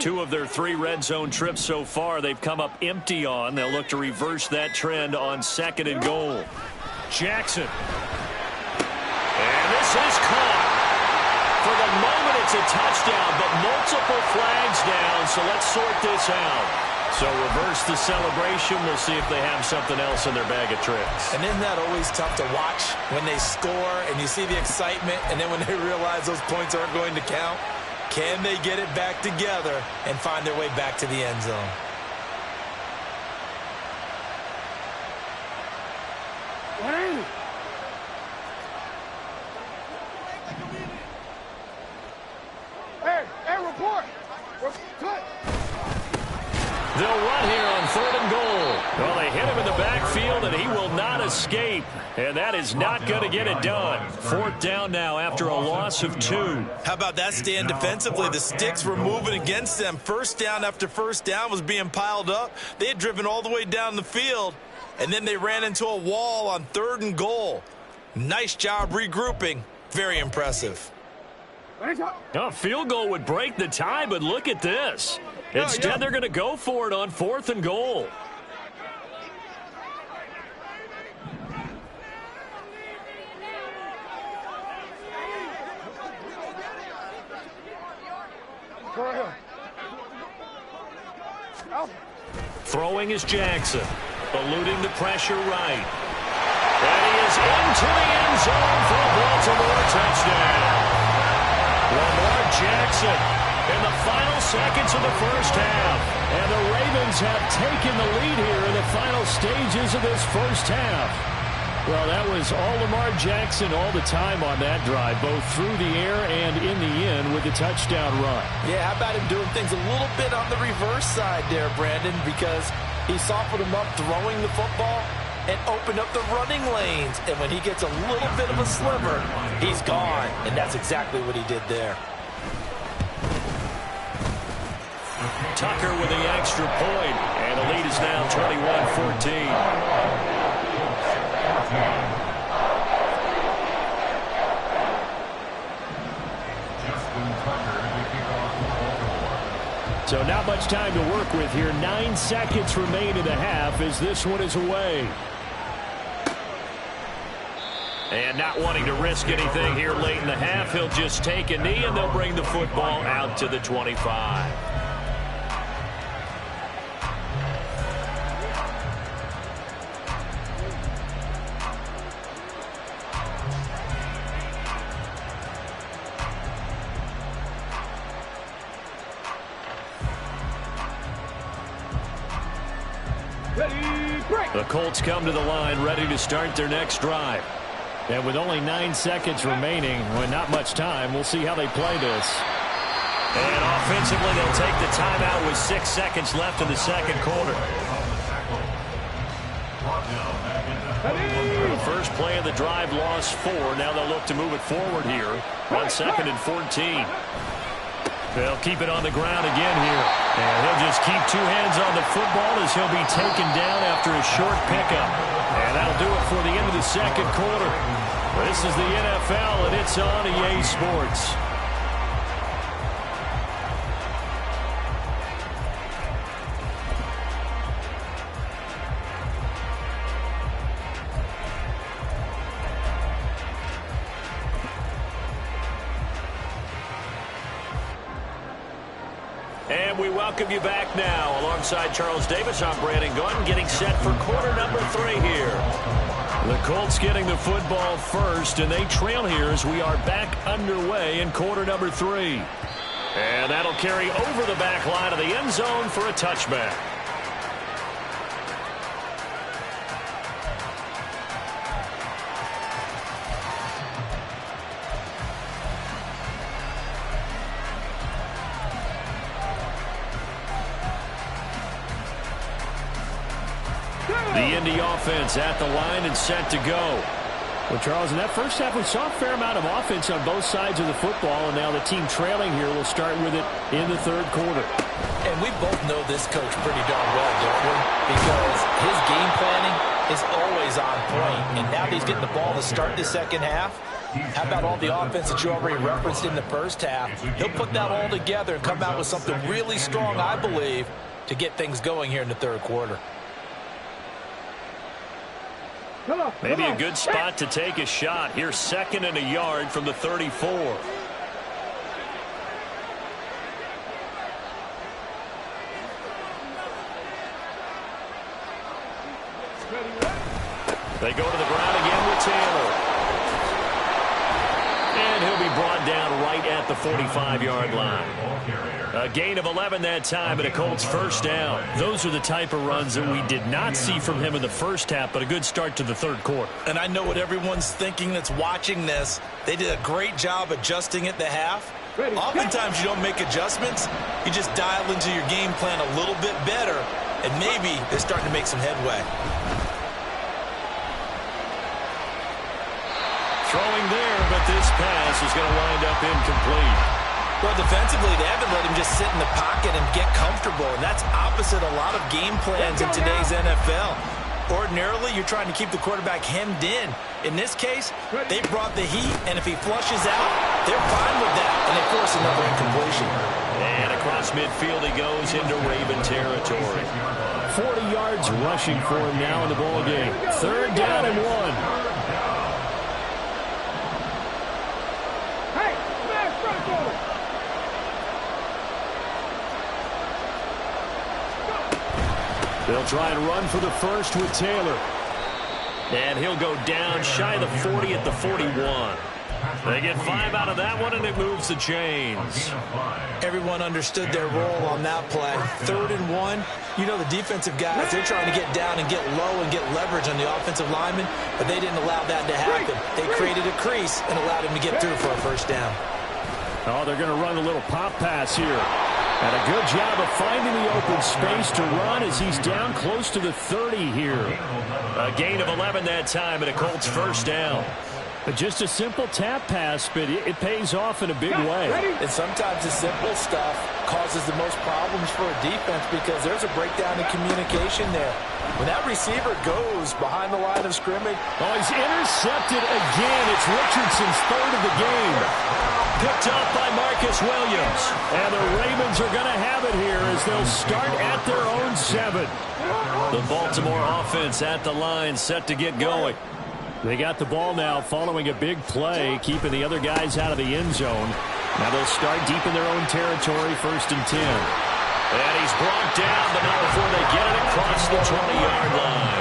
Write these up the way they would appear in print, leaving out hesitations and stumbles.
2 of their 3 red zone trips so far, they've come up empty on. They'll look to reverse that trend on 2nd and goal. Jackson. And this is caught. For the moment, it's a touchdown, but multiple flags down, so let's sort this out. So reverse the celebration. We'll see if they have something else in their bag of tricks. And isn't that always tough to watch when they score and you see the excitement, and then when they realize those points aren't going to count? Can they get it back together and find their way back to the end zone? Report. They'll run here on 3rd and goal. Well, they hit him in the backfield, and he will not escape. And that is not going to get it done. 4th down now after a loss of 2. How about that stand defensively? The sticks were moving against them. 1st down after 1st down was being piled up. They had driven all the way down the field, and then they ran into a wall on 3rd and goal. Nice job regrouping. Very impressive. A field goal would break the tie, but look at this. Instead, they're going to go for it on 4th and goal. Throwing is Jackson. Eluding the pressure right. And he is into the end zone for a Baltimore touchdown. Lamar Jackson in the final seconds of the 1st half. And the Ravens have taken the lead here in the final stages of this 1st half. Well, that was all Lamar Jackson all the time on that drive, both through the air and in the end with the touchdown run. Yeah, how about him doing things a little bit on the reverse side there, Brandon, because he softened him up throwing the football and opened up the running lanes. And when he gets a little bit of a sliver, he's gone. And that's exactly what he did there. Tucker with the extra point, and the lead is now 21-14. So not much time to work with here. 9 seconds remain in the half as this one is away. And not wanting to risk anything here late in the half, he'll just take a knee and they'll bring the football out to the 25. The Colts come to the line ready to start their next drive. And with only 9 seconds remaining, with not much time, we'll see how they play this. And offensively, they'll take the timeout with 6 seconds left in the 2nd quarter. The first play of the drive lost 4. Now they'll look to move it forward here on 2nd and 14. They'll keep it on the ground again here. And he'll just keep 2 hands on the football as he'll be taken down after a short pickup. And that'll do it for the end of the 2nd quarter. This is the NFL, and it's on EA Sports. And we welcome you back now. Alongside Charles Davis, I'm Brandon Gordon, getting set for quarter number 3 here. The Colts getting the football first, and they trail here as we are back underway in quarter number 3. And that'll carry over the back line of the end zone for a touchback. The Indy offense at the line and set to go. Well, Charles, in that first half, we saw a fair amount of offense on both sides of the football, and now the team trailing here will start with it in the 3rd quarter. And we both know this coach pretty darn well, don't we? Because his game planning is always on point. And now that he's getting the ball to start the 2nd half, How about all the offense that you already referenced in the first half? He'll put that all together and come out with something really strong, I believe, to get things going here in the third quarter. Maybe a good spot to take a shot. Here's 2nd and a yard from the 34. They go to the ground again with Taylor. And he'll be brought down right at the 45-yard line. A gain of 11 that time and a Colts first down. Those are the type of runs that we did not see from him in the first half, but a good start to the third quarter. And I know what everyone's thinking that's watching this. They did a great job adjusting at the half. Oftentimes you don't make adjustments. You just dial into your game plan a little bit better, and maybe they're starting to make some headway. Throwing there, but this pass is going to wind up incomplete. Well, defensively, they haven't let him just sit in the pocket and get comfortable, and that's opposite a lot of game plans in today's NFL. Ordinarily, you're trying to keep the quarterback hemmed in. In this case, they brought the heat, and if he flushes out, they're fine with that, and they force another incompletion. And across midfield he goes into Raven territory. 40 yards rushing for him now in the ball game. 3rd down and 1. They'll try and run for the first with Taylor. And he'll go down shy of the 40 at the 41. They get 5 out of that one, and it moves the chains. Everyone understood their role on that play. 3rd and 1. You know the defensive guys, they're trying to get down and get low and get leverage on the offensive lineman, but they didn't allow that to happen. They created a crease and allowed him to get through for a first down. Oh, they're going to run a little pop pass here. And a good job of finding the open space to run as he's down close to the 30 here. A gain of 11 that time and a Colts first down. But just a simple tap pass, but it pays off in a big way. And sometimes the simple stuff causes the most problems for a defense because there's a breakdown in communication there. When that receiver goes behind the line of scrimmage. Oh, he's intercepted again. It's Richardson's 3rd of the game. Picked up by Marcus Williams. And the Ravens are going to have it here as they'll start at their own 7. The Baltimore offense at the line set to get going. They got the ball now following a big play, keeping the other guys out of the end zone. Now they'll start deep in their own territory, 1st and 10. And he's brought down, but not before they get it across the 20-yard line.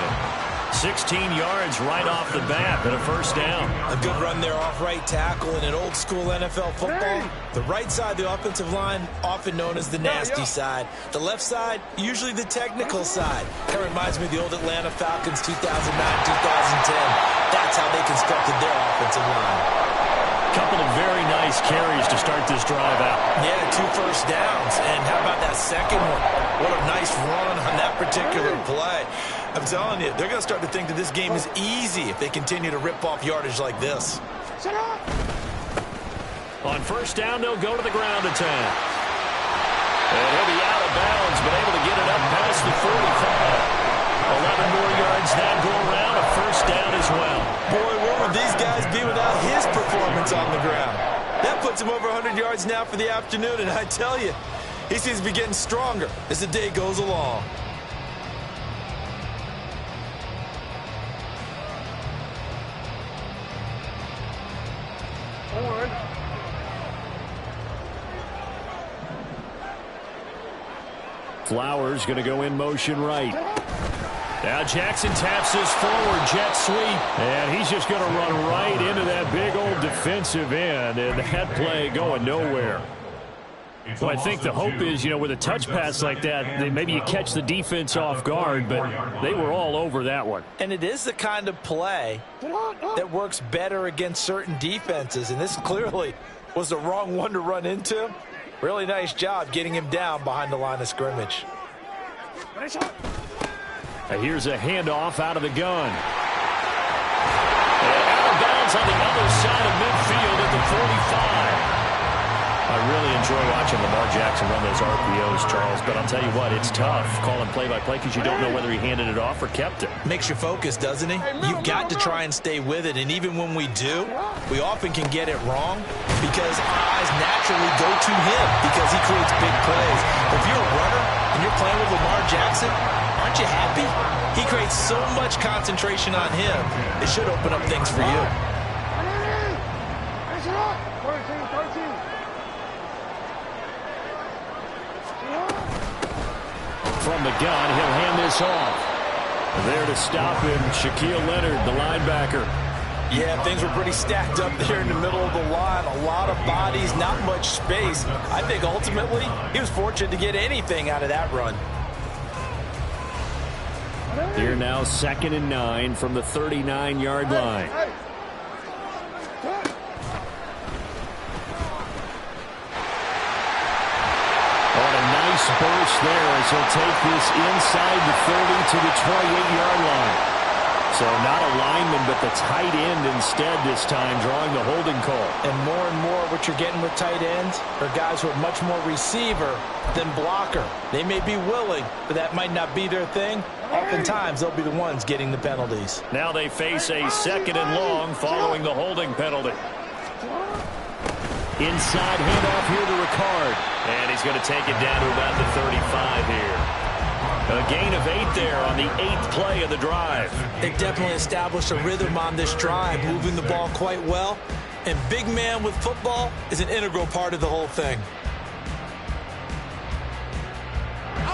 16 yards right off the bat and a first down. A good run there off right tackle in an old-school NFL football. The right side of the offensive line, often known as the nasty side. The left side, usually the technical side. Kind of reminds me of the old Atlanta Falcons 2009-2010. That's how they constructed their offensive line. Couple of very nice carries to start this drive out. Yeah, 2 first downs. And how about that second one? What a nice run on that particular play. I'm telling you, they're going to start to think that this game is easy if they continue to rip off yardage like this. On first down, they'll go to the ground attack. And he'll be out of bounds, but able to get it up past the 45. 11 more yards that go around, a first down as well. Boy, what would these guys be without his performance on the ground? That puts him over 100 yards now for the afternoon, and I tell you, he seems to be getting stronger as the day goes along. Flowers going to go in motion right. Now Jackson taps his forward jet sweep, and he's just going to run right into that big old defensive end, and that play going nowhere. Well, I think the hope is, with a touch pass like that, maybe you catch the defense off guard, but they were all over that one. And it is the kind of play that works better against certain defenses, and this clearly was the wrong one to run into. Really nice job getting him down behind the line of scrimmage. Here's a handoff out of the gun. And out of bounds on the other side of midfield at the 45. I really enjoy watching Lamar Jackson run those RPOs, Charles, but I'll tell you what, it's tough calling play-by-play because you don't know whether he handed it off or kept it. Makes you focus, doesn't he? You've got to try and stay with it, and even when we do, we often can get it wrong because our eyes naturally go to him because he creates big plays. If you're a runner and you're playing with Lamar Jackson, aren't you happy? He creates so much concentration on him. It should open up things for you. From the gun, he'll hand this off. There to stop him, Shaquille Leonard, the linebacker. Yeah, things were pretty stacked up there in the middle of the line. A lot of bodies, not much space. I think ultimately he was fortunate to get anything out of that run. Here now, 2nd and 9 from the 39-yard line. Burst there as he'll take this inside the 30 to the 28-yard line. So not a lineman, but the tight end instead this time, drawing the holding call. And more what you're getting with tight ends are guys who are much more receiver than blocker. They may be willing, but that might not be their thing. Oftentimes, they'll be the ones getting the penalties. Now they face a 2nd and long following the holding penalty. Inside handoff here to Ricard. And he's going to take it down to about the 35 here. A gain of 8 there on the 8th play of the drive. They definitely established a rhythm on this drive, moving the ball quite well. And big man with football is an integral part of the whole thing.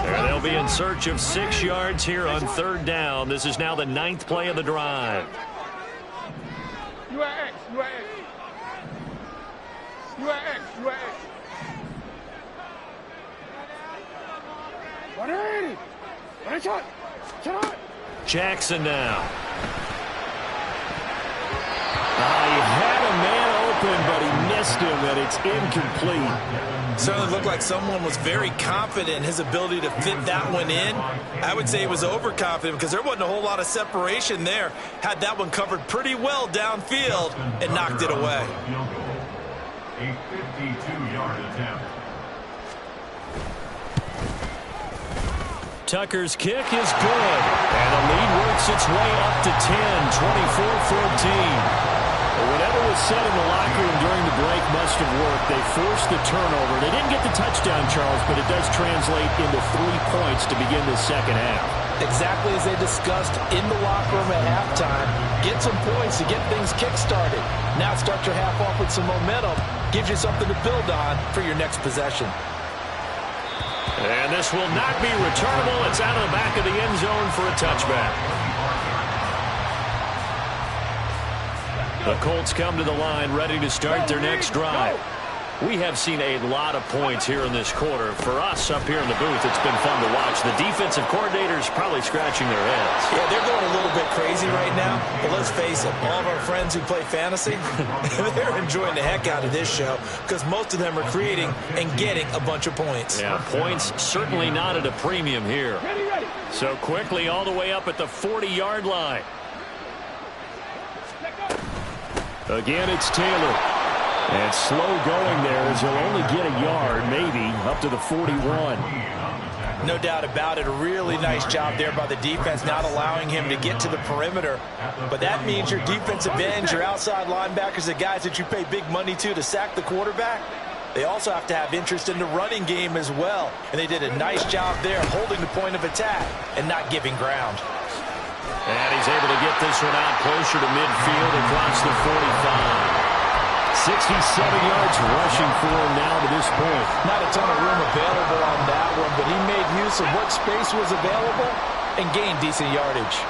There they'll be in search of 6 yards here on 3rd down. This is now the 9th play of the drive. You are X. Jackson now. He had a man open, but he missed him, and it's incomplete. Certainly looked like someone was very confident in his ability to fit that one in. I would say he was overconfident because there wasn't a whole lot of separation there. Had that one covered pretty well downfield and knocked it away. A 52-yard attempt. Tucker's kick is good, and the lead works its way up to 10, 24-14. Whatever was said in the locker room during the break must have worked. They forced the turnover. They didn't get the touchdown, Charles, but it does translate into 3 points to begin the second half. Exactly as they discussed in the locker room at halftime. Get some points to get things kick-started. Now start your half off with some momentum. Gives you something to build on for your next possession. And this will not be returnable. It's out of the back of the end zone for a touchback. The Colts come to the line ready to start their next drive. We have seen a lot of points here in this quarter. For us up here in the booth, it's been fun to watch. The defensive coordinators probably scratching their heads. Yeah, they're going a little bit crazy right now. But let's face it, all of our friends who play fantasy, they're enjoying the heck out of this show because most of them are creating and getting a bunch of points. Yeah, points certainly not at a premium here. So quickly all the way up at the 40-yard line. Again, it's Taylor. And slow going there as he'll only get a yard, maybe, up to the 41. No doubt about it. A really nice job there by the defense, not allowing him to get to the perimeter. But that means your defensive ends, your outside linebackers, the guys that you pay big money to sack the quarterback, they also have to have interest in the running game as well. And they did a nice job there holding the point of attack and not giving ground. And he's able to get this one out closer to midfield across the 45. 67 yards rushing for him now to this point. Not a ton of room available on that one, but he made use of what space was available and gained decent yardage.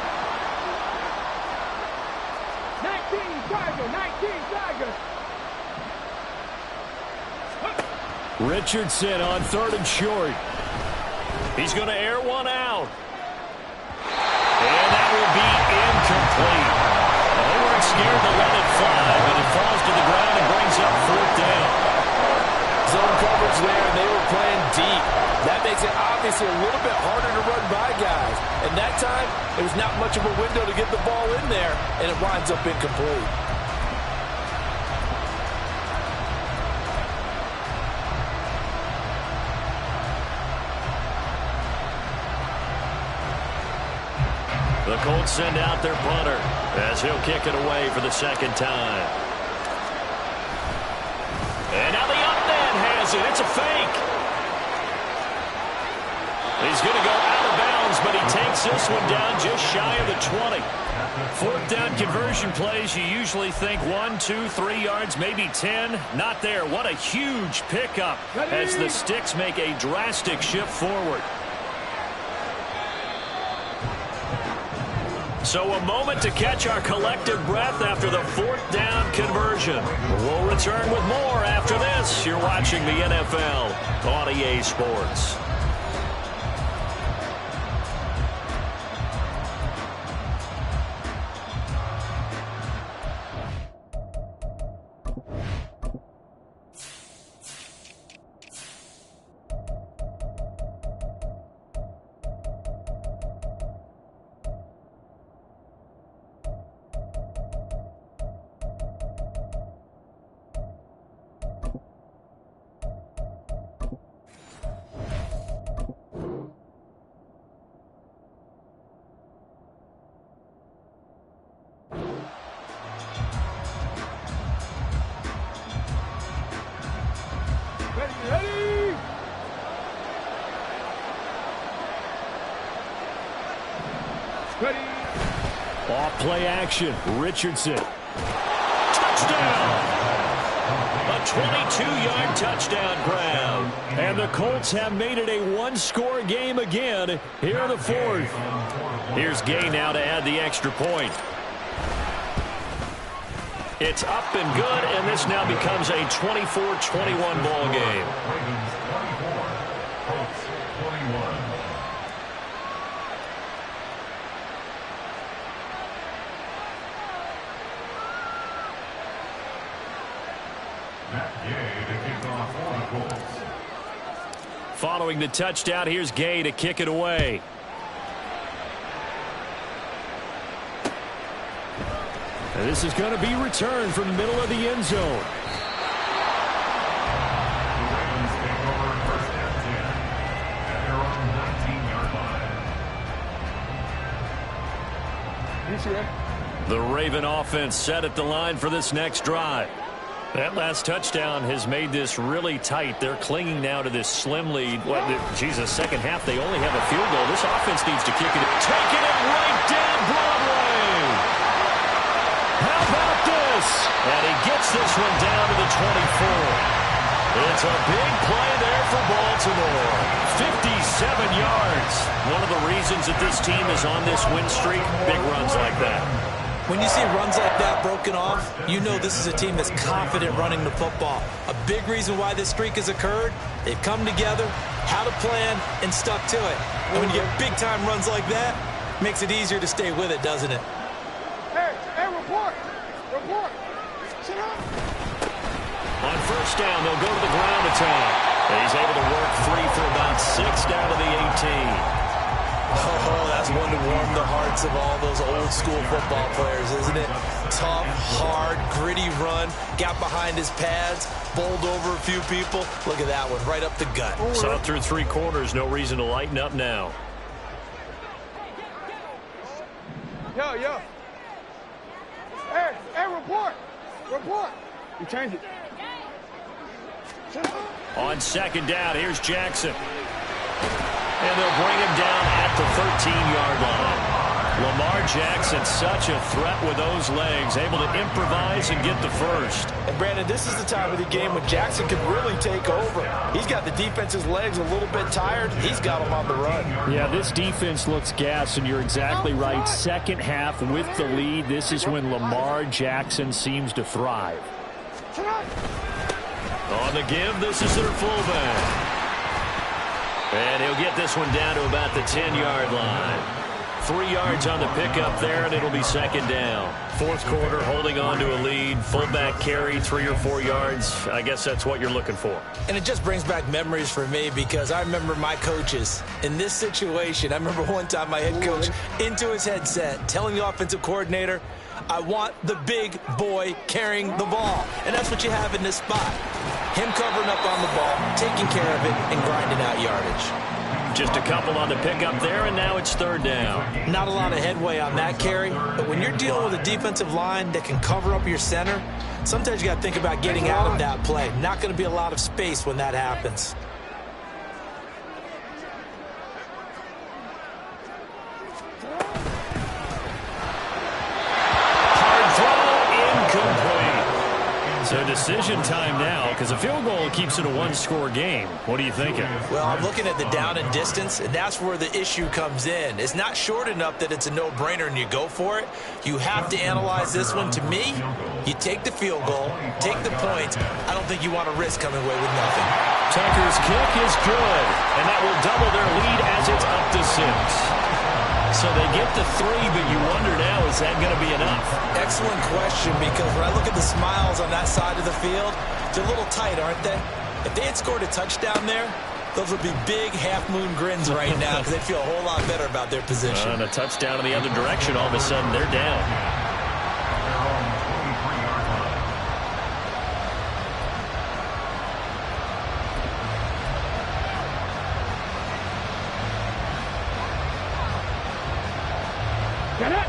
19 Tigers. Richardson on 3rd and short. He's going to air one out. And that will be incomplete. They weren't scared to let it fly, but it falls to the ground and brings up 4th down. Zone coverage there, and they were playing deep. That makes it obviously a little bit harder to run by guys. And that time, there was not much of a window to get the ball in there, and it winds up incomplete. Colts send out their punter as he'll kick it away for the second time. And now the up man has it. It's a fake. He's going to go out of bounds, but he takes this one down just shy of the 20. Fourth down conversion plays, you usually think 1, 2, 3 yards, maybe 10. Not there. What a huge pickup as the Sticks make a drastic shift forward. So a moment to catch our collective breath after the fourth down conversion. We'll return with more after this. You're watching the NFL on EA Sports. Off play action. Richardson. Touchdown. A 22-yard touchdown grab. And the Colts have made it a one-score game again here in the fourth. Here's Gay now to add the extra point. It's up and good, and this now becomes a 24-21 ball game. Ravens 24, Colts 21. Following the touchdown, here's Gay to kick it away. And this is going to be returned from the middle of the end zone. The Ravens take over first and 10 at their own 19-yard line. The Raven offense set at the line for this next drive. That last touchdown has made this really tight. They're clinging now to this slim lead. Second half, they only have a field goal. This offense needs to kick it. Taking it right down Broadway. How about this? And he gets this one down to the 24. It's a big play there for Baltimore. 57 yards. One of the reasons that this team is on this win streak, big runs like that. When you see runs like that broken off, you know this is a team that's confident running the football. A big reason why this streak has occurred, they've come together, had a plan, and stuck to it. And when you get big-time runs like that, it makes it easier to stay with it, doesn't it? Hey, report. Sit up. On first down, they'll go to the ground attack. And he's able to work free for about 6 down to the 18. Oh, that's one to warm the hearts of all those old-school football players, isn't it? Tough, hard, gritty run, got behind his pads, bowled over a few people. Look at that one, right up the gut. So through 3 quarters, no reason to lighten up now. Yo. Hey, report. You change it. On second down, here's Jackson. And they'll bring him down at the 13-yard line. Lamar Jackson, such a threat with those legs, able to improvise and get the first. And, Brandon, this is the time of the game when Jackson could really take over. He's got the defense's legs a little bit tired. He's got them on the run. Yeah, this defense looks gassed, and you're exactly right. Second half with the lead, this is when Lamar Jackson seems to thrive. On the give, this is their fullback. And he'll get this one down to about the 10-yard line. 3 yards on the pickup there, and it'll be second down. Fourth quarter, holding on to a lead. Fullback carry, 3 or 4 yards. I guess that's what you're looking for. And it just brings back memories for me because I remember my coaches in this situation. I remember one time my head coach into his headset telling the offensive coordinator, I want the big boy carrying the ball. And that's what you have in this spot. Him covering up on the ball, taking care of it, and grinding out yardage. Just a couple on the pickup there, and now it's third down. Not a lot of headway on that carry, but when you're dealing with a defensive line that can cover up your center, sometimes you got to think about getting out of that play. Not going to be a lot of space when that happens. So decision time now, because a field goal keeps it a one-score game. What are you thinking? Well, I'm looking at the down and distance, and that's where the issue comes in. It's not short enough that it's a no-brainer and you go for it. You have to analyze this one. To me, you take the field goal, take the points. I don't think you want to risk coming away with nothing. Tucker's kick is good, and that will double their lead as it's up to 6. So they get the 3, but you wonder now, is that going to be enough? Excellent question, because when I look at the smiles on that side of the field, they're a little tight, aren't they? If they had scored a touchdown there, those would be big half-moon grins right now because they'd feel a whole lot better about their position. And a touchdown in the other direction, all of a sudden they're down.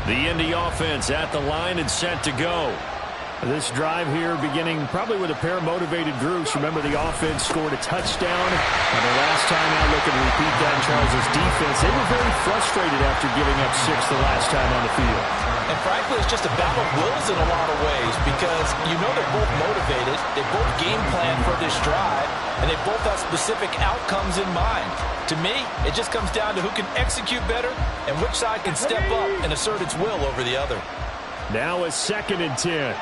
The Indy offense at the line and set to go. This drive here beginning probably with a pair of motivated groups. Remember, the offense scored a touchdown. And the last time out, look at repeat that, Charles' defense. They were very frustrated after giving up 6 the last time on the field. And frankly, it's just a battle of wills in a lot of ways because you know they're both motivated. They both game plan for this drive, and they both have specific outcomes in mind. To me, it just comes down to who can execute better and which side can step up and assert its will over the other. Now a 2nd and 10.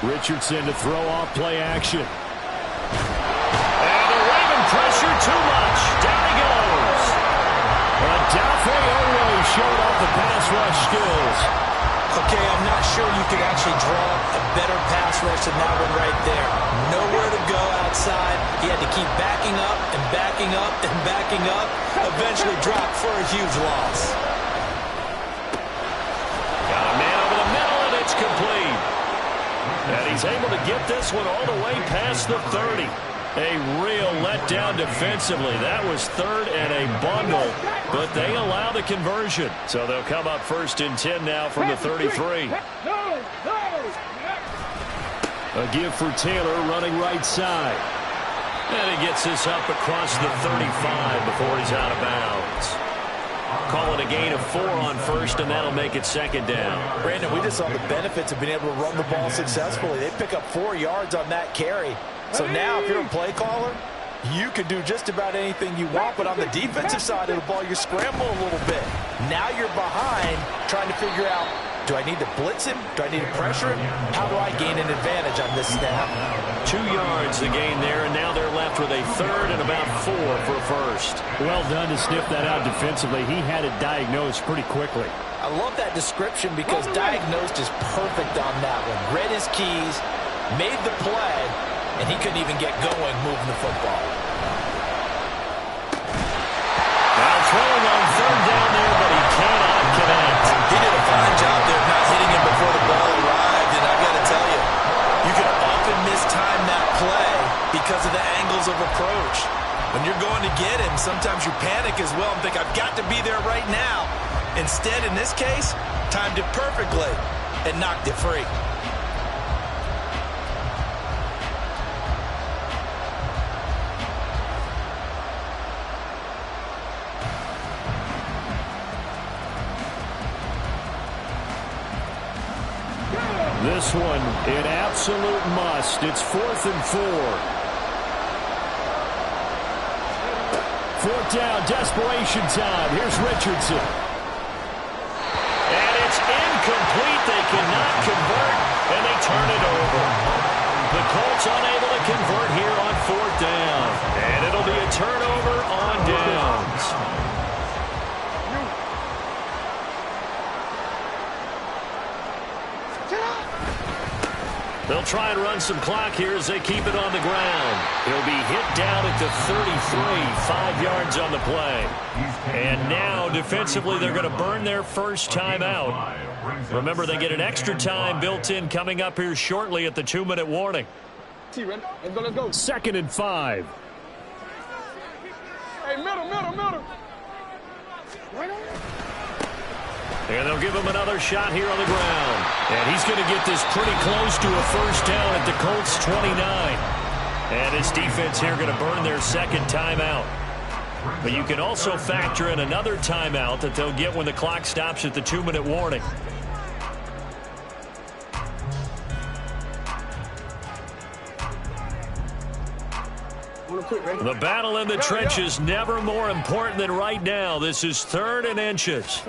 Richardson to throw off play action. And the Raven pressure too much. Down he goes. Adolfo Oweh showed off the pass rush skills. Okay, I'm not sure you could actually draw a better pass rush than that one right there. Nowhere to go outside. He had to keep backing up and backing up and backing up. Eventually dropped for a huge loss. Got a man over the middle, and it's complete. And he's able to get this one all the way past the 30. A real letdown defensively. That was 3rd and a bundle, but they allow the conversion. So they'll come up 1st and 10 now from the 33. A give for Taylor running right side. And he gets this up across the 35 before he's out of bounds. Call it a gain of 4 on 1st, and that'll make it 2nd down. Brandon, we just saw the benefits of being able to run the ball successfully. They pick up 4 yards on that carry. So now, if you're a play caller, you can do just about anything you want. But on the defensive side of the ball, you scramble a little bit. Now you're behind trying to figure out, do I need to blitz him? Do I need to pressure him? How do I gain an advantage on this snap? 2 yards the gain there, and now they're left with a 3rd and about 4 for 1st. Well done to sniff that out defensively. He had it diagnosed pretty quickly. I love that description because diagnosed is perfect on that one. Read his keys, made the play, and he couldn't even get going moving the football. Now throwing on 3rd down there, but he cannot connect. He did a fine job there of not hitting him before the ball arrived, and I've got to tell you, you can often mistime that play because of the angles of approach. When you're going to get him, sometimes you panic as well and think, I've got to be there right now. Instead, in this case, timed it perfectly and knocked it free. This one, an absolute must. It's 4th and 4. 4th down, desperation time. Here's Richardson. And it's incomplete. They cannot convert, and they turn it over. The Colts unable to convert here on 4th down. And it'll be a turnover on downs. They'll try and run some clock here as they keep it on the ground. He'll be hit down at the 33, 5 yards on the play. And now, defensively, they're going to burn their first time out. Remember, they get an extra time built in coming up here shortly at the 2-minute warning. 2nd and 5. Hey, middle. Right on. And they'll give him another shot here on the ground. And he's going to get this pretty close to a first down at the Colts 29. And his defense here going to burn their second timeout. But you can also factor in another timeout that they'll get when the clock stops at the 2-minute warning. The battle in the trenches never more important than right now. This is 3rd and inches.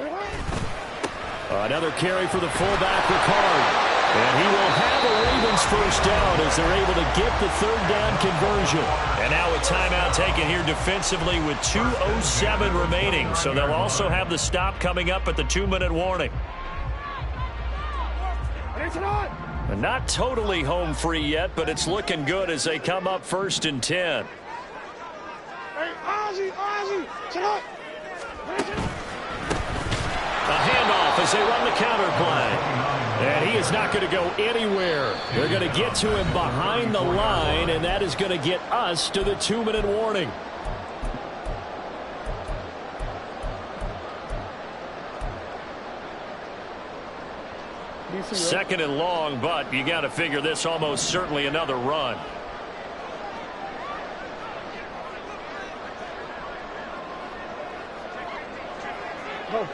Another carry for the fullback, Ricard. And he will have a Ravens first down as they're able to get the 3rd down conversion. And now a timeout taken here defensively with 2:07 remaining. So they'll also have the stop coming up at the 2-minute warning. And not totally home free yet, but it's looking good as they come up 1st and 10. Hey, Ozzy, sit up. A handoff as they run the counter play. And he is not going to go anywhere. They're going to get to him behind the line, and that is going to get us to the 2-minute warning. Second and long, but you got to figure this almost certainly another run. Oh.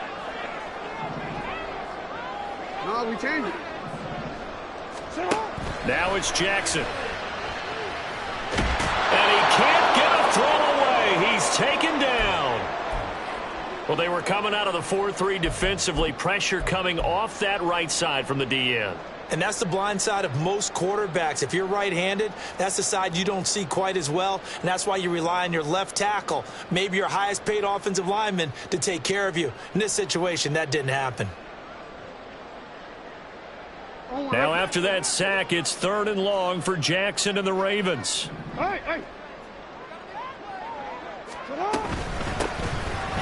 No, we changed it. Now it's Jackson. And he can't get a throw away. He's taken down. Well, they were coming out of the 4-3 defensively. Pressure coming off that right side from the DN. And that's the blind side of most quarterbacks. If you're right-handed, that's the side you don't see quite as well, and that's why you rely on your left tackle, maybe your highest-paid offensive lineman, to take care of you. In this situation, that didn't happen. Now after that sack, it's 3rd and long for Jackson and the Ravens. Hey.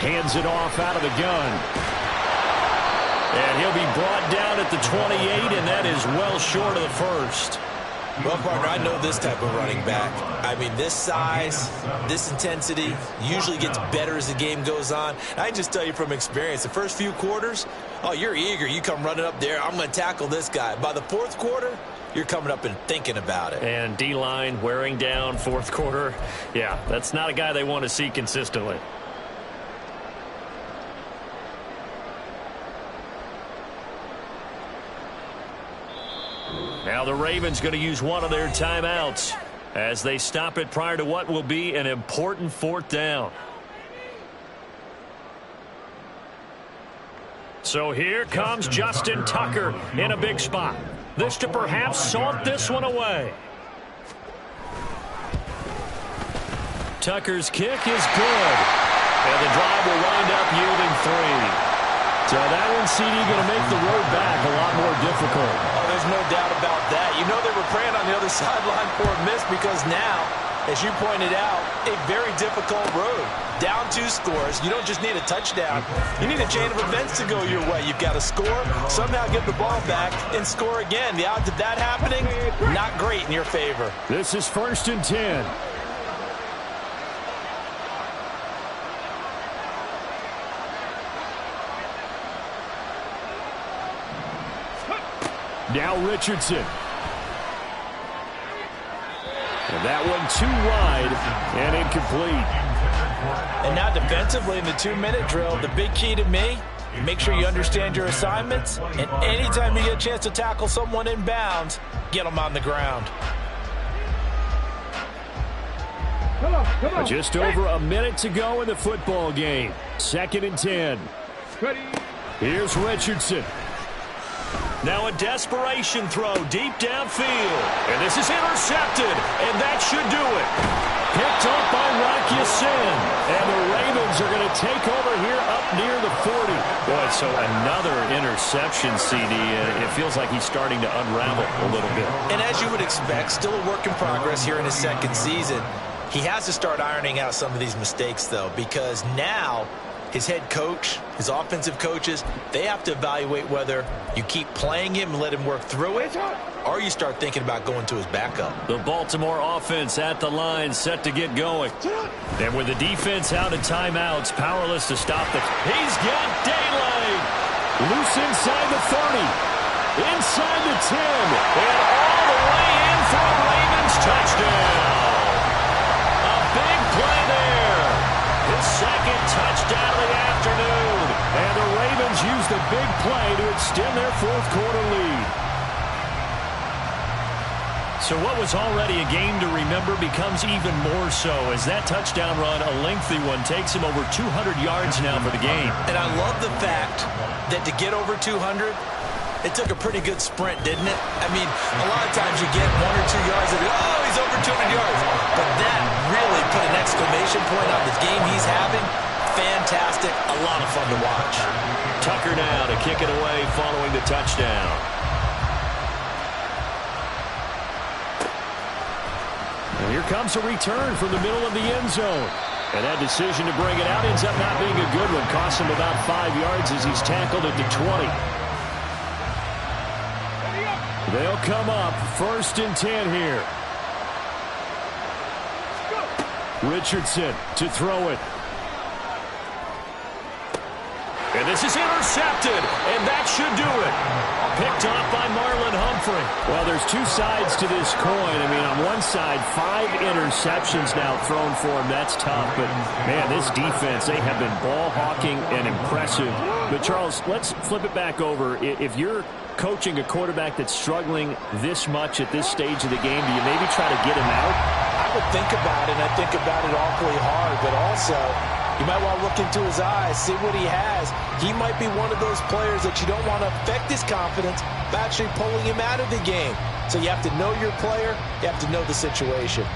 Hands it off out of the gun. And he'll be brought down at the 28, and that is well short of the first. Well, partner, I know this type of running back. I mean, this size, this intensity usually gets better as the game goes on. I can just tell you from experience, the first few quarters, oh, you're eager. You come running up there, I'm going to tackle this guy. By the 4th quarter, you're coming up and thinking about it. And D-line wearing down 4th quarter. Yeah, that's not a guy they want to see consistently. Now the Ravens going to use one of their timeouts as they stop it prior to what will be an important 4th down. So here comes Justin Tucker in a big spot. This to perhaps salt this one away. Tucker's kick is good. And the drive will wind up yielding 3. So that one, CD, going to make the road back a lot more difficult. Oh, there's no doubt about that. You know they were praying on the other sideline for a miss because now, as you pointed out, a very difficult road. Down 2 scores. You don't just need a touchdown. You need a chain of events to go your way. You've got to score, somehow get the ball back, and score again. The odds of that happening, not great in your favor. This is 1st and 10. Now Richardson. And that one too wide and incomplete. And now defensively in the 2-minute drill, the big key to me, make sure you understand your assignments, and anytime you get a chance to tackle someone in bounds, get them on the ground. Come on. Just over a minute to go in the football game. 2nd and 10. Ready. Here's Richardson. Now a desperation throw deep downfield. And this is intercepted. And that should do it. Picked up by Rocky Sin. And the Ravens are going to take over here up near the 40. Boy, so another interception, CD. It feels like he's starting to unravel a little bit. And as you would expect, still a work in progress here in his 2nd season. He has to start ironing out some of these mistakes, though, because now his head coach, his offensive coaches, they have to evaluate whether you keep playing him and let him work through it, or you start thinking about going to his backup. The Baltimore offense at the line, set to get going. And with the defense out of timeouts, powerless to stop the... He's got daylight. Loose inside the 30. Inside the 10. And all the way in for a Ravens touchdown. A big play there. His second touchdown of the afternoon. And the Ravens use the big play to extend their fourth quarter lead. So what was already a game to remember becomes even more so as that touchdown run, a lengthy one, takes him over 200 yards now for the game. And I love the fact that to get over 200, it took a pretty good sprint, didn't it? I mean, a lot of times you get 1 or 2 yards and, oh, he's over 200 yards. But that really put an exclamation point on this game he's having. Fantastic. A lot of fun to watch. Tucker now to kick it away following the touchdown. And here comes a return from the middle of the end zone. And that decision to bring it out ends up not being a good one. Costs him about 5 yards as he's tackled at the 20. They'll come up 1st and 10 here. Richardson to throw it. And this is intercepted, and that should do it. Picked off by Marlon Humphrey. Well, there's two sides to this coin. I mean, on one side, 5 interceptions now thrown for him. That's tough. But, man, this defense, they have been ball hawking and impressive. But, Charles, let's flip it back over. If you're coaching a quarterback that's struggling this much at this stage of the game, do you maybe try to get him out? I would think about it, and I think about it awfully hard. But also, you might want to look into his eyes, see what he has. He might be one of those players that you don't want to affect his confidence by actually pulling him out of the game. So you have to know your player. You have to know the situation.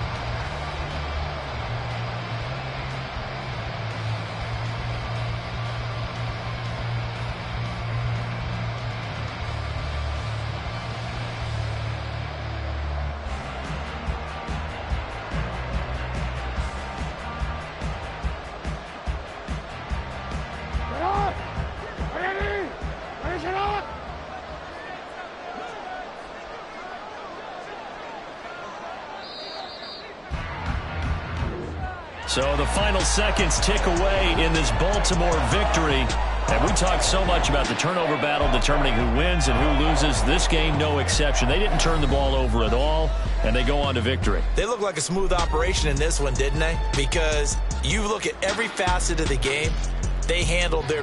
So the final seconds tick away in this Baltimore victory. And we talked so much about the turnover battle determining who wins and who loses. This game, no exception. They didn't turn the ball over at all, and they go on to victory. They look like a smooth operation in this one, didn't they? Because you look at every facet of the game, they handled their business.